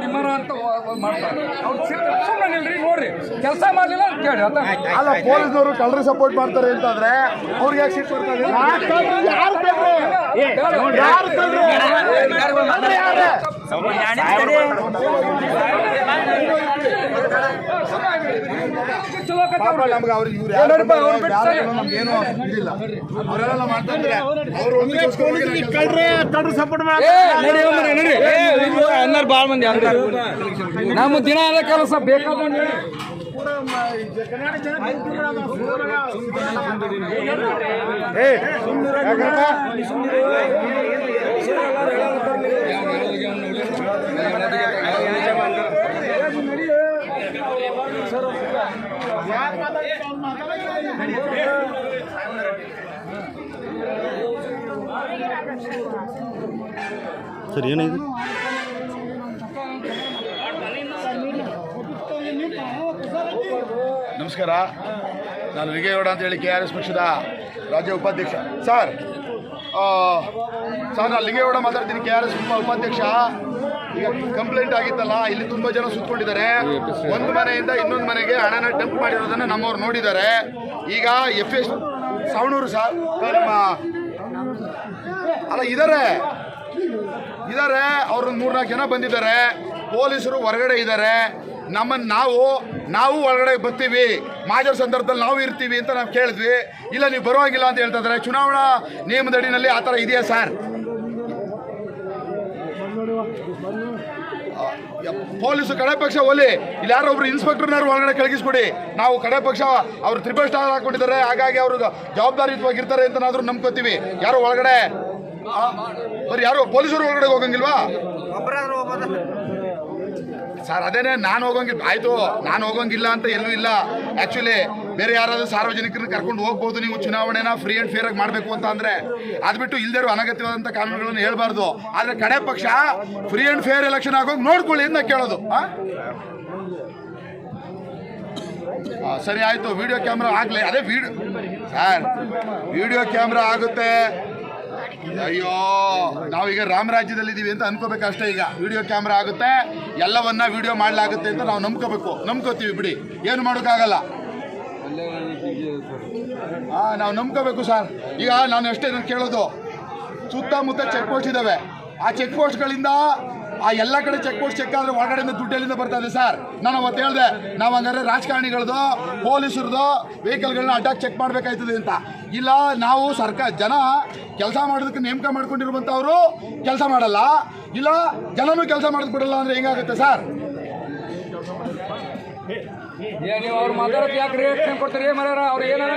ನಿಮ್ಮರ ಅಂತ ಮಾಡ್ತಾರೆ ಅವ್ರು ಸುಮ್ಮನೆ ನಿಲ್ರಿ ನೋಡ್ರಿ ಕೆಲಸ ಮಾಡಲಿಲ್ಲ ಅಂತ ಹೇಳಿ ಅಲ್ಲ ಪೊಲೀಸ್ನವರು ಕಳ್ಳರಿಗೆ ಸಪೋರ್ಟ್ ಮಾಡ್ತಾರೆ ಅಂತಂದ್ರೆ ಅವ್ರಿಗೆ ಯಾಕೆ ಸಿಟ್ಟು ಬರ್ತಾರೆ? ನಮ್ಗೆ ಅವ್ರಿಗೆ ಇವ್ರು ನಮ್ಗೇನು ಇದಿಲ್ಲ, ಅವರೆಲ್ಲ ಮಾಡ್ತಾ ಇದ್ದಾರೆ. ಅವರು ಕಳ್ಳರು ಸಪೋರ್ಟ್ ಎಲ್ಲರೂ ಭಾಳ ಮಂದಿ ನಮ್ಮ ದಿನ ಅದ ಕೆಲಸ ಬೇಕಾದ ಸರ್ ಏನಿದೆ? ನಮಸ್ಕಾರ, ನಾನು ಲಿಂಗೇಗೌಡ ಅಂತ ಹೇಳಿ KRS ಪಕ್ಷದ ರಾಜ್ಯ ಉಪಾಧ್ಯಕ್ಷ. ಸರ್ ನಾನು ಲಿಂಗೇಗೌಡ ಮಾತಾಡ್ತೀನಿ, KRS ಉಪಾಧ್ಯಕ್ಷ. ಈಗ ಕಂಪ್ಲೇಂಟ್ ಆಗಿತ್ತಲ್ಲ, ಇಲ್ಲಿ ತುಂಬ ಜನ ಸುತ್ತಕೊಂಡಿದ್ದಾರೆ. ಒಂದು ಮನೆಯಿಂದ ಇನ್ನೊಂದು ಮನೆಗೆ ಹಣನ ಡಂಪ್ ಮಾಡಿರೋದನ್ನು ನಮ್ಮವ್ರು ನೋಡಿದ್ದಾರೆ. ಈಗ FS ಸಾವಣೂರು ಸರ್ ಅಲ್ಲ ಇದ್ದಾರೆ ಅವರು 3-4 ಜನ ಬಂದಿದ್ದಾರೆ. ಪೊಲೀಸರು ಹೊರಗಡೆ ಇದ್ದಾರೆ. ನಾವು ಒಳಗಡೆ ಬರ್ತೀವಿ, ಮಾಜರ್ ಸಂದರ್ಭದಲ್ಲಿ ನಾವು ಇರ್ತೀವಿ ಅಂತ ನಾವು ಕೇಳಿದ್ವಿ. ಇಲ್ಲ ನೀವು ಬರುವಾಗಿಲ್ಲ ಅಂತ ಹೇಳ್ತಾ ಇದ್ದಾರೆ. ಚುನಾವಣಾ ನಿಯಮದಡಿನಲ್ಲಿ ಆ ಥರ ಇದೆಯಾ ಸರ್? ಪೊಲೀಸು ಕಡೆ ಪಕ್ಷ ಒಲಿ, ಇಲ್ಲಿ ಯಾರೋ ಒಬ್ರು ಇನ್ಸ್ಪೆಕ್ಟರ್ನಾರು ಒಳಗಡೆ ಕಳಗಿಸ್ಕೊಡಿ. ನಾವು ಕಡೆ ಪಕ್ಷ ಅವರು 3 ಸ್ಟಾರ್ ಹಾಕೊಂಡಿದ್ದಾರೆ, ಹಾಗಾಗಿ ಅವರು ಜವಾಬ್ದಾರಿಯುತವಾಗಿರ್ತಾರೆ ಅಂತ ನಾದರೂ ನಂಬ್ಕೋತೀವಿ. ಯಾರು ಒಳಗಡೆ ಬರೀ ಯಾರು ಪೊಲೀಸರು ಒಳಗಡೆ ಹೋಗಂಗಿಲ್ವಾ ಸರ್? ಅದೇನೇ ನಾನು ಹೋಗಂಗಿಲ್ಲ. ಆಯಿತು, ನಾನು ಹೋಗಂಗಿಲ್ಲ ಅಂತ ಎಲ್ಲೂ ಇಲ್ಲ. ಆ್ಯಕ್ಚುಲಿ ಬೇರೆ ಯಾರಾದರೂ ಸಾರ್ವಜನಿಕರನ್ನ ಕರ್ಕೊಂಡು ಹೋಗ್ಬೋದು ನೀವು, ಚುನಾವಣೆನ ಫ್ರೀ ಆ್ಯಂಡ್ ಫೇರ್ ಆಗಿ ಮಾಡಬೇಕು ಅಂತ ಅಂದರೆ. ಅದು ಬಿಟ್ಟು ಇಲ್ಲದೇ ಅನಗತ್ಯವಾದಂಥ ಕಾನೂನುಗಳನ್ನು ಹೇಳ್ಬಾರ್ದು. ಆದರೆ ಕಡೆ ಪಕ್ಷ ಫ್ರೀ ಆ್ಯಂಡ್ ಫೇರ್ ಎಲೆಕ್ಷನ್ ಆಗೋಗಿ ನೋಡ್ಕೊಳ್ಳಿ ಅಂತ ಕೇಳೋದು. ಸರಿ ಆಯಿತು, ವಿಡಿಯೋ ಕ್ಯಾಮ್ರಾ ಆಗಲಿ. ಅದೇ ವಿಡಿಯೋ ಕ್ಯಾಮ್ರಾ ಆಗುತ್ತೆ. ಅಯ್ಯೋ, ನಾವೀಗ ರಾಮರಾಜ್ಯದಲ್ಲಿದ್ದೀವಿ ಅಂತ ಅನ್ಕೋಬೇಕಷ್ಟೇ. ಈಗ ವಿಡಿಯೋ ಕ್ಯಾಮ್ರಾ ಆಗುತ್ತೆ, ಎಲ್ಲವನ್ನ ವಿಡಿಯೋ ಮಾಡಲಾಗುತ್ತೆ ಅಂತ ನಾವು ನಂಬ್ಕೋತೀವಿ. ಬಿಡಿ, ಏನು ಮಾಡೋಕ್ಕಾಗಲ್ಲ. ನಾವು ನಂಬ್ಕೋಬೇಕು ಸರ್. ಈಗ ನಾನು ಅಷ್ಟೇ ಕೇಳೋದು, ಸುತ್ತಮುತ್ತ ಚೆಕ್ ಪೋಸ್ಟ್ ಇದ್ದಾವೆ. ಆ ಚೆಕ್ ಪೋಸ್ಟ್ಗಳಿಂದ ಆ ಎಲ್ಲ ಕಡೆ ಚೆಕ್ ಪೋಸ್ಟ್ ಚೆಕ್ ಆದರೆ ಒಳಗಡೆಯಿಂದ ದುಡ್ಡು ಎಲ್ಲಿಂದ ಬರ್ತಾ ಇದೆ ಸರ್? ನಾನು ಅವತ್ತು ಹೇಳಿದೆ, ನಾವು ಹಂಗಾದ್ರೆ ರಾಜಕಾರಣಿಗಳದ್ದು ಪೊಲೀಸರದು ವೆಹಿಕಲ್ಗಳನ್ನ ಅಡ್ಡಾಗಿ ಚೆಕ್ ಮಾಡಬೇಕಾಯ್ತದೆ ಅಂತ. ಇಲ್ಲ, ನಾವು ಜನ ಕೆಲಸ ಮಾಡೋದಕ್ಕೆ ನೇಮಕ ಮಾಡ್ಕೊಂಡಿರುವಂಥವರು ಕೆಲಸ ಮಾಡಲ್ಲ, ಇಲ್ಲ ಜನನೂ ಕೆಲಸ ಮಾಡೋದಕ್ಕೆ ಬಿಡಲ್ಲ ಅಂದರೆ ಹೆಂಗಾಗುತ್ತೆ ಸರ್? ನೀವು ಅವ್ರು ಮಾತಾಡೋದು ಯಾಕೆ ರಿಯಾಕ್ಷನ್ ಕೊಡ್ತಾರೆ? ಅವ್ರು ಏನಾರ